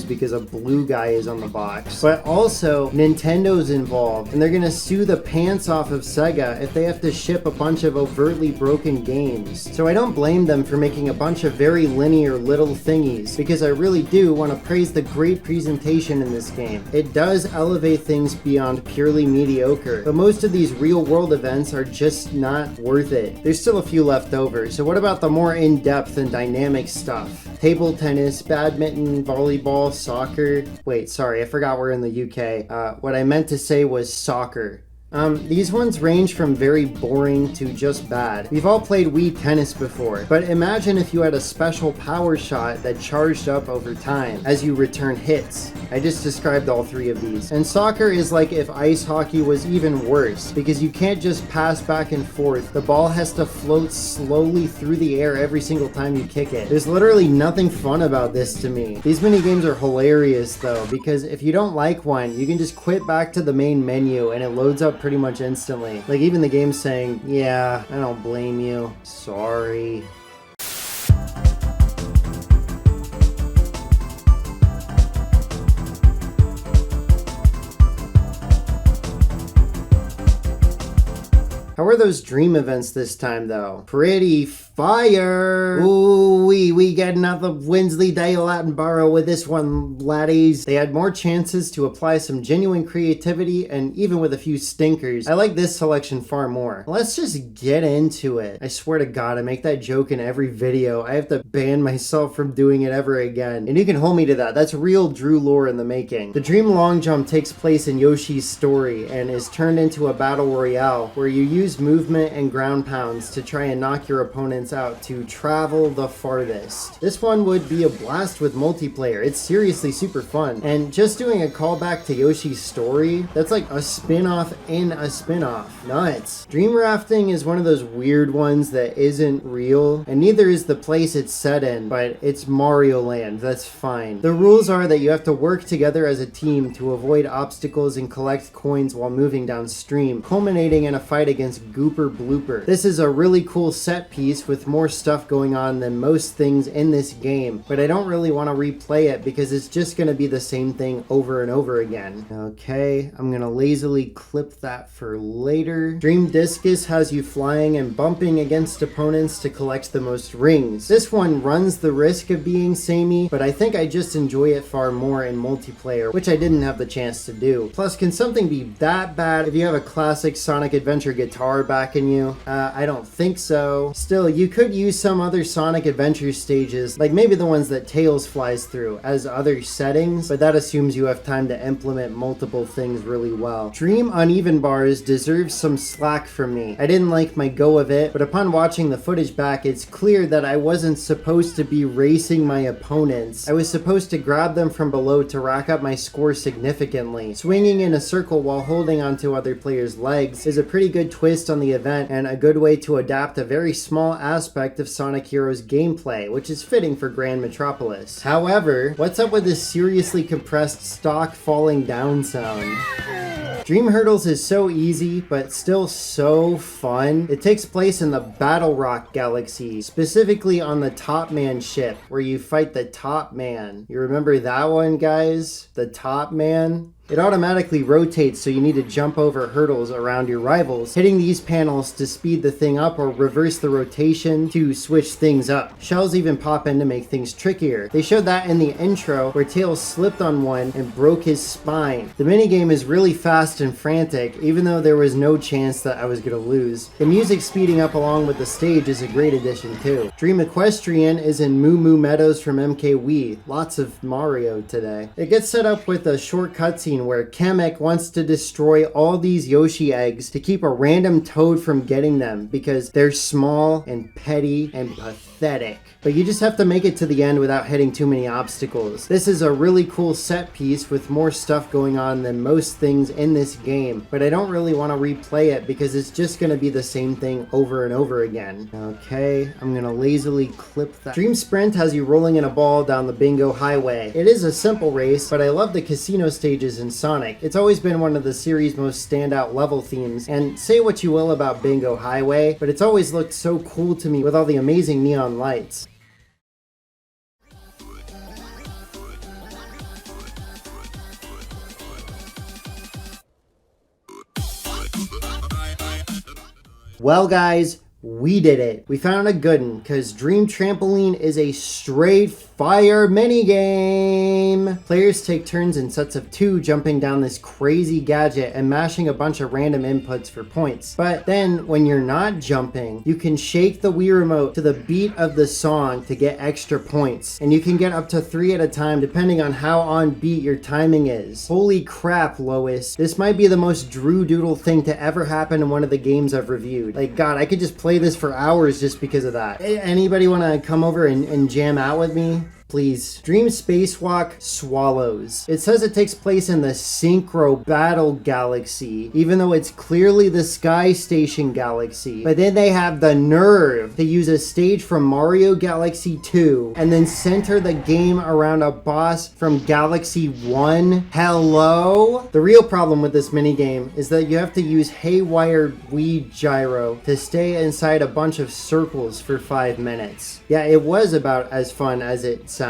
because a blue guy is on the box. But also, Nintendo's involved, and they're gonna sue the pants off of Sega if they have to ship a bunch of overtly broken games. So I don't blame them for making a bunch of very linear little thingies, because I really do want to praise the great presentation in this game. It does elevate things beyond purely mediocre, but most of these real world events are just not worth it. There's still a few left over, so what about the more in-depth and dynamic stuff? Table tennis, badminton, volleyball, soccer. Wait, sorry, I forgot we're in the UK. What I meant to say was soccer. These ones range from very boring to just bad. We've all played Wii Tennis before, but imagine if you had a special power shot that charged up over time as you return hits. I just described all three of these. And soccer is like if ice hockey was even worse, because you can't just pass back and forth. The ball has to float slowly through the air every single time you kick it. There's literally nothing fun about this to me. These mini games are hilarious though, because if you don't like one, you can just quit back to the main menu and it loads up pretty much instantly. Like even the game's saying, yeah, I don't blame you. Sorry. How are those dream events this time though? Pretty fire! Ooh, we getting out the Wensleydale Attenborough with this one, laddies. They had more chances to apply some genuine creativity, and even with a few stinkers, I like this selection far more. Let's just get into it. I swear to God, I make that joke in every video. I have to ban myself from doing it ever again. And you can hold me to that. That's real Drew lore in the making. The Dream Long Jump takes place in Yoshi's story and is turned into a battle royale where you use movement and ground pounds to try and knock your opponents out to travel the farthest. This one would be a blast with multiplayer. It's seriously super fun. And just doing a callback to Yoshi's story, that's like a spin-off in a spin-off. Nuts. Dream rafting is one of those weird ones that isn't real, and neither is the place it's set in, but it's Mario Land. That's fine. The rules are that you have to work together as a team to avoid obstacles and collect coins while moving downstream, culminating in a fight against Gooper Blooper. This is a really cool set piece with more stuff going on than most things in this game, but I don't really want to replay it because it's just going to be the same thing over and over again. Okay, I'm going to lazily clip that for later. Dream Discus has you flying and bumping against opponents to collect the most rings. This one runs the risk of being samey, but I think I just enjoy it far more in multiplayer, which I didn't have the chance to do. Plus, can something be that bad if you have a classic Sonic Adventure guitar backing you? I don't think so. Still, you could use some other Sonic Adventure stages, like maybe the ones that Tails flies through, as other settings, but that assumes you have time to implement multiple things really well. Dream Uneven Bars deserves some slack from me. I didn't like my go of it, but upon watching the footage back, it's clear that I wasn't supposed to be racing my opponents. I was supposed to grab them from below to rack up my score significantly. Swinging in a circle while holding onto other players' legs is a pretty good twist on the event and a good way to adapt a very small aspect of Sonic Heroes gameplay, which is fitting for Grand Metropolis. However, what's up with this seriously compressed stock falling down sound? Dream Hurdles is so easy, but still so fun. It takes place in the Battle Rock Galaxy, specifically on the Top Man ship, where you fight the Top Man. You remember that one, guys? The Top Man? It automatically rotates, so you need to jump over hurdles around your rivals, hitting these panels to speed the thing up or reverse the rotation to switch things up. Shells even pop in to make things trickier. They showed that in the intro, where Tails slipped on one and broke his spine. The minigame is really fast and frantic, even though there was no chance that I was gonna lose. The music speeding up along with the stage is a great addition too. Dream Equestrian is in Moo Moo Meadows from MK Wii. Lots of Mario today. It gets set up with a short cutscene where Kamek wants to destroy all these Yoshi eggs to keep a random Toad from getting them because they're small and petty and pathetic. But you just have to make it to the end without hitting too many obstacles. This is a really cool set piece with more stuff going on than most things in this game, but I don't really want to replay it because it's just going to be the same thing over and over again. Okay, I'm going to lazily clip that. Dream Sprint has you rolling in a ball down the Bingo Highway. It is a simple race, but I love the casino stages in Sonic. It's always been one of the series' most standout level themes, and say what you will about Bingo Highway, but it's always looked so cool to me with all the amazing neon lights. Well guys, we did it. We found a good one, because Dream Trampoline is a straight fire minigame. Players take turns in sets of 2 jumping down this crazy gadget and mashing a bunch of random inputs for points. But then when you're not jumping, you can shake the Wii Remote to the beat of the song to get extra points. And you can get up to 3 at a time depending on how on beat your timing is. Holy crap, Lois. This might be the most Izzy-Doodle thing to ever happen in one of the games I've reviewed. Like, God, I could just play this for hours just because of that. Anybody want to come over and jam out with me? Please. Dream Spacewalk Swallows. It says it takes place in the Synchro Battle Galaxy, even though it's clearly the Sky Station Galaxy. But then they have the nerve to use a stage from Mario Galaxy 2 and then center the game around a boss from Galaxy 1. Hello? The real problem with this minigame is that you have to use haywire Wii gyro to stay inside a bunch of circles for 5 minutes. Yeah, it was about as fun as it sounds.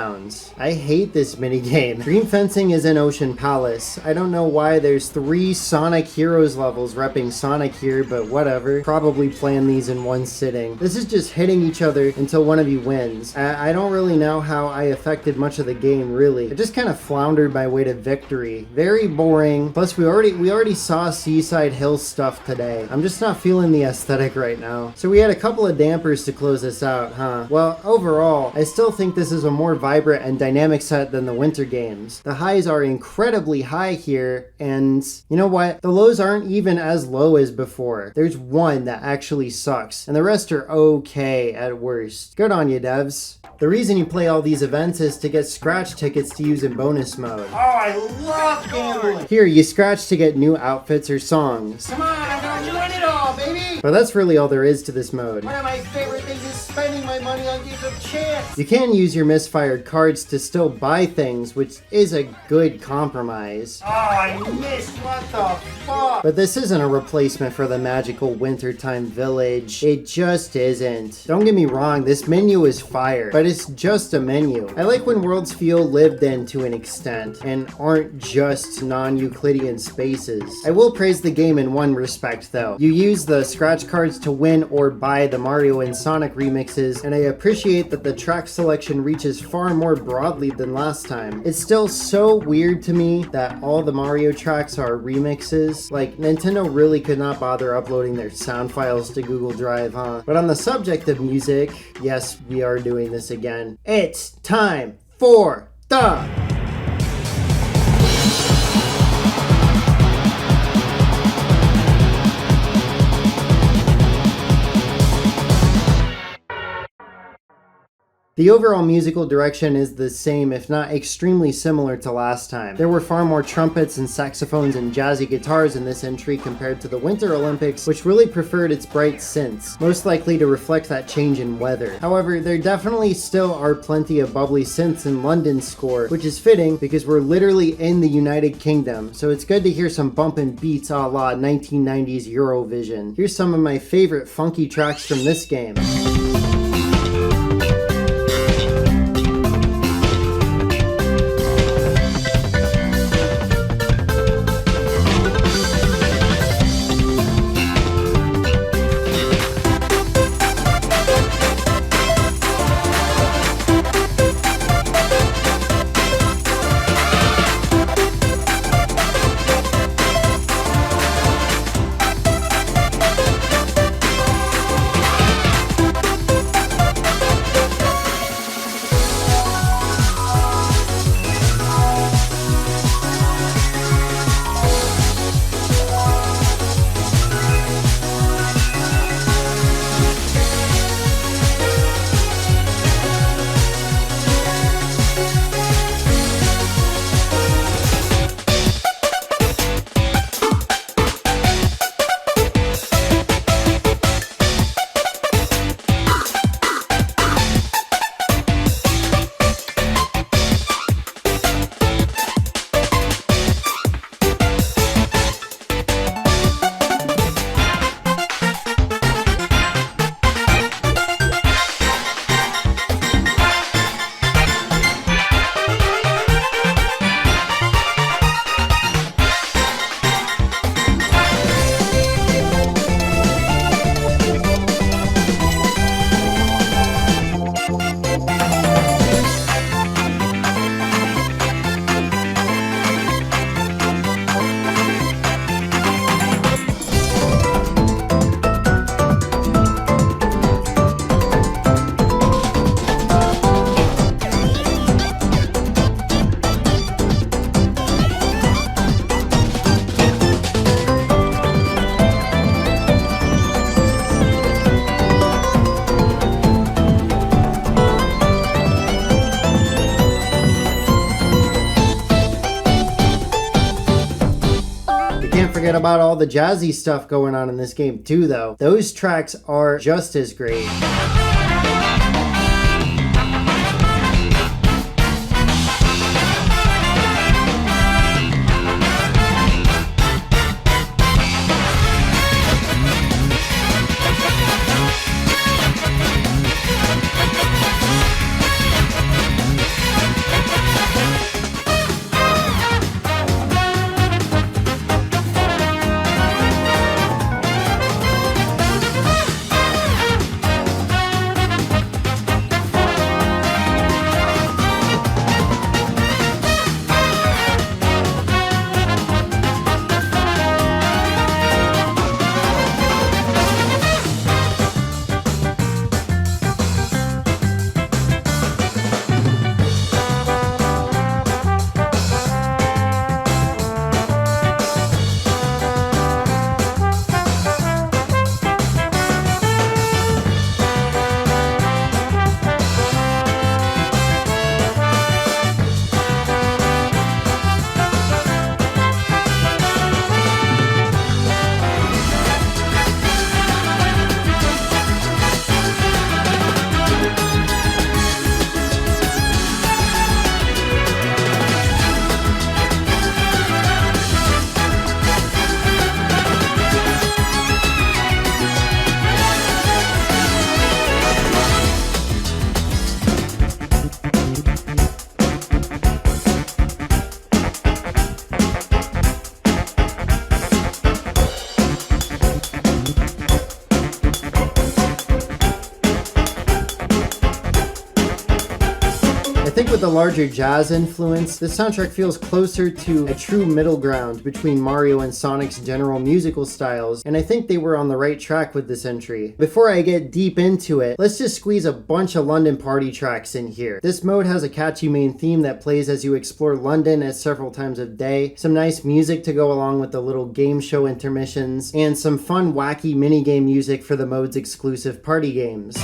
I hate this minigame. Dream Fencing is in Ocean Palace. I don't know why there's 3 Sonic Heroes levels repping Sonic here, but whatever. Probably playing these in one sitting. This is just hitting each other until one of you wins. I don't really know how I affected much of the game, really. I just kind of floundered my way to victory. Very boring. Plus, we already saw Seaside Hill stuff today. I'm just not feeling the aesthetic right now. So we had a couple of dampers to close this out, huh? Well, overall, I still think this is a more vibrant and dynamic set than the winter games. The highs are incredibly high here, and you know what? The lows aren't even as low as before. There's one that actually sucks, and the rest are okay at worst. Good on you, devs. The reason you play all these events is to get scratch tickets to use in bonus mode. Oh, I love gambling. Here, you scratch to get new outfits or songs. Come on, I'm gonna win it all, baby. But that's really all there is to this mode. One of my favorite things is spending my money on games of chance. You can use your misfired cards to still buy things, which is a good compromise. Oh, I missed. What the fuck? But this isn't a replacement for the magical wintertime village. It just isn't. Don't get me wrong, this menu is fire, but it's just a menu. I like when worlds feel lived in to an extent, and aren't just non-Euclidean spaces. I will praise the game in one respect though. You use the scratch cards to win or buy the Mario and Sonic remixes, and I appreciate that the track selection reaches far more broadly than last time. It's still so weird to me that all the Mario tracks are remixes. Like, Nintendo really could not bother uploading their sound files to Google Drive, huh? But on the subject of music, yes, we are doing this again. It's time for the The overall musical direction is the same, if not extremely similar to last time. There were far more trumpets and saxophones and jazzy guitars in this entry compared to the Winter Olympics, which really preferred its bright synths, most likely to reflect that change in weather. However, there definitely still are plenty of bubbly synths in London's score, which is fitting because we're literally in the United Kingdom, so it's good to hear some bumpin' beats a la 1990s Eurovision. Here's some of my favorite funky tracks from this game. Can't forget about all the jazzy stuff going on in this game too, though. Those tracks are just as great. I think with the larger jazz influence, the soundtrack feels closer to a true middle ground between Mario and Sonic's general musical styles, and I think they were on the right track with this entry. Before I get deep into it, let's just squeeze a bunch of London party tracks in here. This mode has a catchy main theme that plays as you explore London at several times of day, some nice music to go along with the little game show intermissions, and some fun wacky minigame music for the mode's exclusive party games.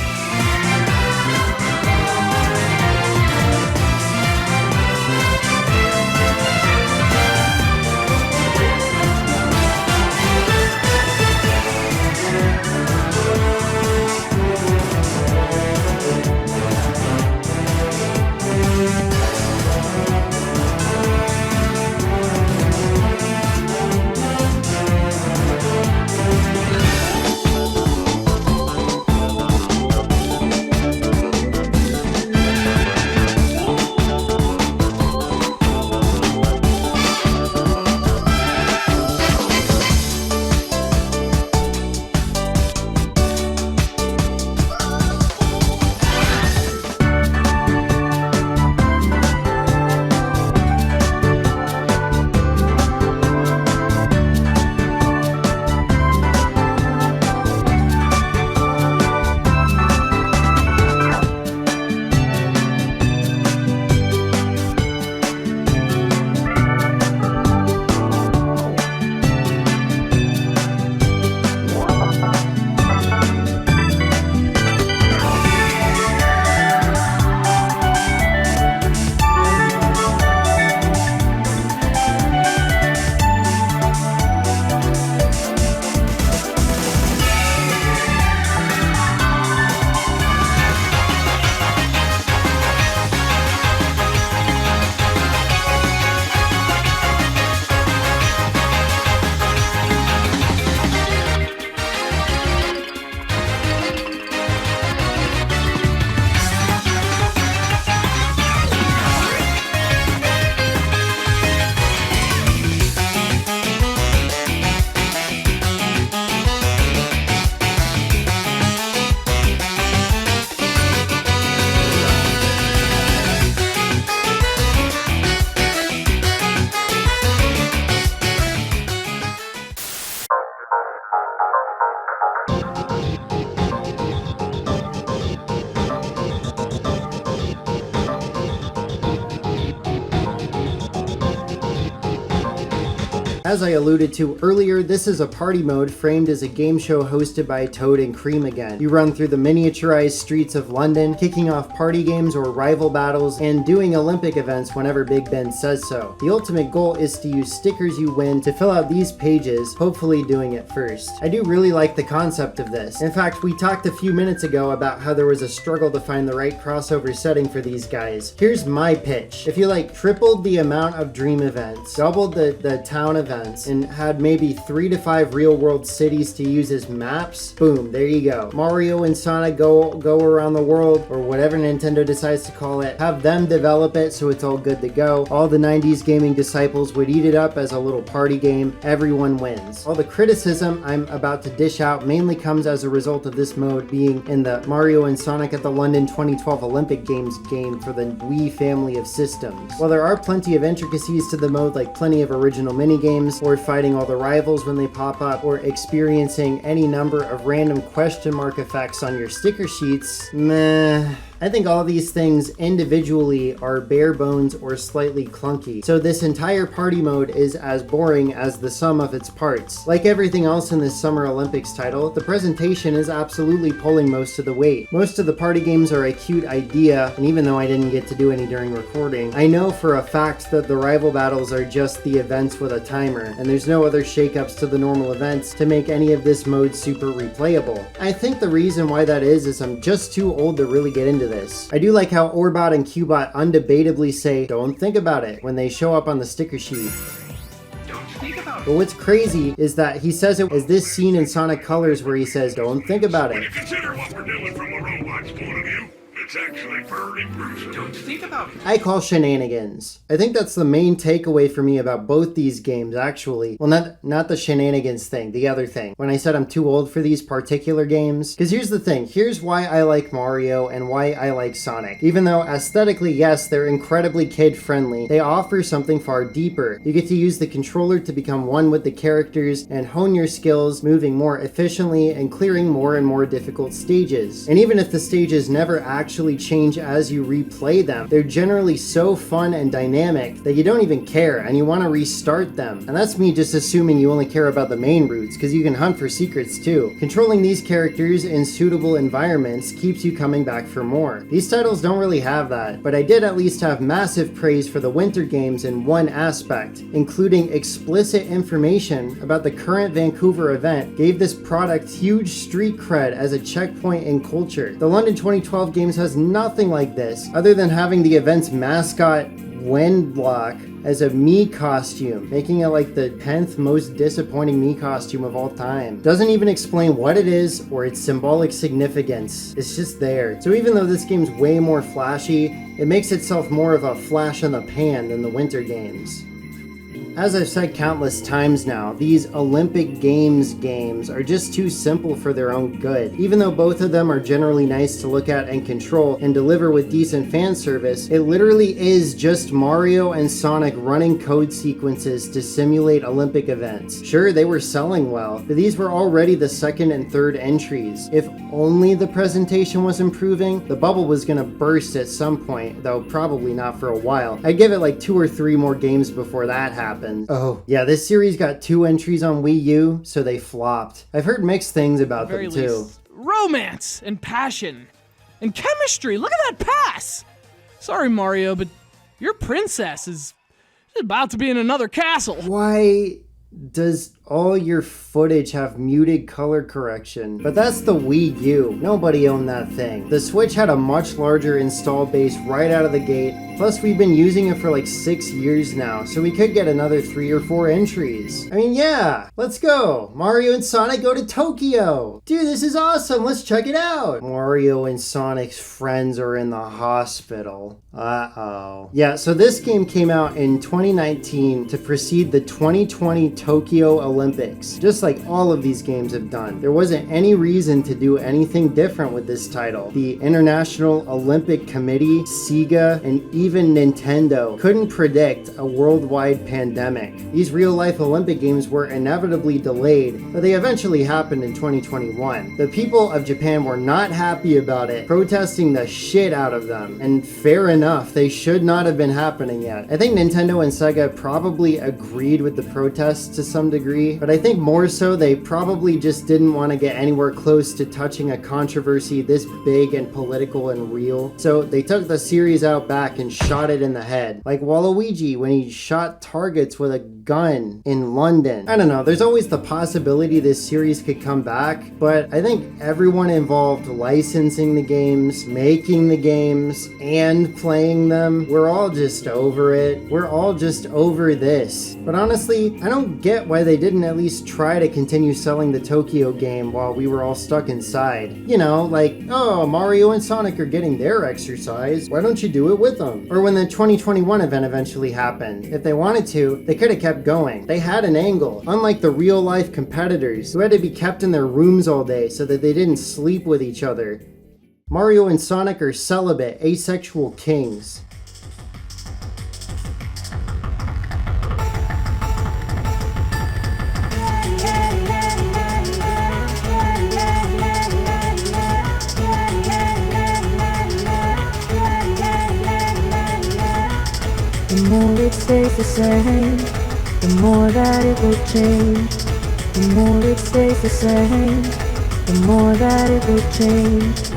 As I alluded to earlier, this is a party mode framed as a game show hosted by Toad and Cream again. You run through the miniaturized streets of London, kicking off party games or rival battles, and doing Olympic events whenever Big Ben says so. The ultimate goal is to use stickers you win to fill out these pages, hopefully doing it first. I do really like the concept of this. In fact, we talked a few minutes ago about how there was a struggle to find the right crossover setting for these guys. Here's my pitch. If you like tripled the amount of dream events, doubled the town events, and had maybe 3 to 5 real world cities to use as maps, boom, there you go. Mario and Sonic go around the world, or whatever Nintendo decides to call it, have them develop it so it's all good to go. All the 90s gaming disciples would eat it up as a little party game. Everyone wins. All the criticism I'm about to dish out mainly comes as a result of this mode being in the Mario and Sonic at the London 2012 Olympic Games game for the Wii family of systems. While there are plenty of intricacies to the mode, like plenty of original minigames, or fighting all the rivals when they pop up, or experiencing any number of random question mark effects on your sticker sheets, meh. I think all these things individually are bare bones or slightly clunky, so this entire party mode is as boring as the sum of its parts. Like everything else in this Summer Olympics title, the presentation is absolutely pulling most of the weight. Most of the party games are a cute idea, and even though I didn't get to do any during recording, I know for a fact that the rival battles are just the events with a timer, and there's no other shakeups to the normal events to make any of this mode super replayable. I think the reason why that is I'm just too old to really get into this. I do like how Orbot and Cubot undebatably say, "Don't think about it," when they show up on the sticker sheet. But what's crazy is that he says it as this scene in Sonic Colors where he says, "Don't think about it." When you consider what we're doing from a robot's point of view, it's actually very gruesome. Don't think about it. I call shenanigans. I think that's the main takeaway for me about both these games, actually. Well, not the shenanigans thing, the other thing. When I said I'm too old for these particular games. Because here's the thing. Here's why I like Mario and why I like Sonic. Even though aesthetically, yes, they're incredibly kid-friendly, they offer something far deeper. You get to use the controller to become one with the characters and hone your skills, moving more efficiently and clearing more and more difficult stages. And even if the stages never actually change as you replay them, they're generally so fun and dynamic that you don't even care and you want to restart them. And that's me just assuming you only care about the main routes, because you can hunt for secrets too. Controlling these characters in suitable environments keeps you coming back for more. These titles don't really have that, but I did at least have massive praise for the winter games in one aspect, including explicit information about the current Vancouver event gave this product huge street cred as a checkpoint in culture. The London 2012 games has nothing like this, other than having the event's mascot, Windblock, as a Mii costume, making it like the 10th most disappointing Mii costume of all time. Doesn't even explain what it is or its symbolic significance. It's just there. So even though this game's way more flashy, it makes itself more of a flash in the pan than the winter games. As I've said countless times now, these Olympic Games games are just too simple for their own good. Even though both of them are generally nice to look at and control and deliver with decent fan service, it literally is just Mario and Sonic running code sequences to simulate Olympic events. Sure, they were selling well, but these were already the second and third entries. If only the presentation was improving, the bubble was gonna burst at some point, though probably not for a while. I'd give it like 2 or 3 more games before that happened. Oh, yeah, this series got 2 entries on Wii U, so they flopped. I've heard mixed things about them too. Romance and passion and chemistry. Look at that pass. Sorry, Mario, but your princess is about to be in another castle. Why does all your footage have muted color correction? But that's the Wii U. Nobody owned that thing. The Switch had a much larger install base right out of the gate. Plus, we've been using it for like 6 years now, so we could get another 3 or 4 entries. I mean, yeah, let's go. Mario and Sonic go to Tokyo. Dude, this is awesome. Let's check it out. Mario and Sonic's friends are in the hospital. Uh-oh. Yeah, so this game came out in 2019 to precede the 2020 Tokyo Olympics, just like all of these games have done. There wasn't any reason to do anything different with this title. The International Olympic Committee, Sega, and even Nintendo couldn't predict a worldwide pandemic. These real-life Olympic Games were inevitably delayed, but they eventually happened in 2021. The people of Japan were not happy about it, protesting the shit out of them, and fair enough, they should not have been happening yet. I think Nintendo and Sega probably agreed with the protests to some degree, but I think more so they probably just didn't want to get anywhere close to touching a controversy this big and political and real. So they took the series out back and shot it in the head. Like Waluigi when he shot targets with a gun in London. I don't know, there's always the possibility this series could come back, but I think everyone involved licensing the games, making the games, and playing them, we're all just over it. We're all just over this. But honestly, I don't get why they didn't at least try to continue selling the Tokyo game while we were all stuck inside. You know, like, oh, Mario and Sonic are getting their exercise, why don't you do it with them? Or when the 2021 event eventually happened, if they wanted to, they could have kept going. They had an angle, unlike the real life competitors who had to be kept in their rooms all day so that they didn't sleep with each other. Mario and Sonic are celibate, asexual kings. The more it stays the same, the more that it will change. The more it stays the same, the more that it will change.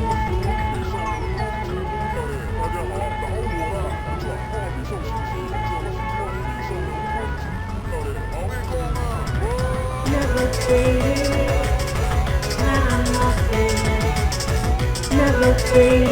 Never faded, now I'm not faded. Never faded.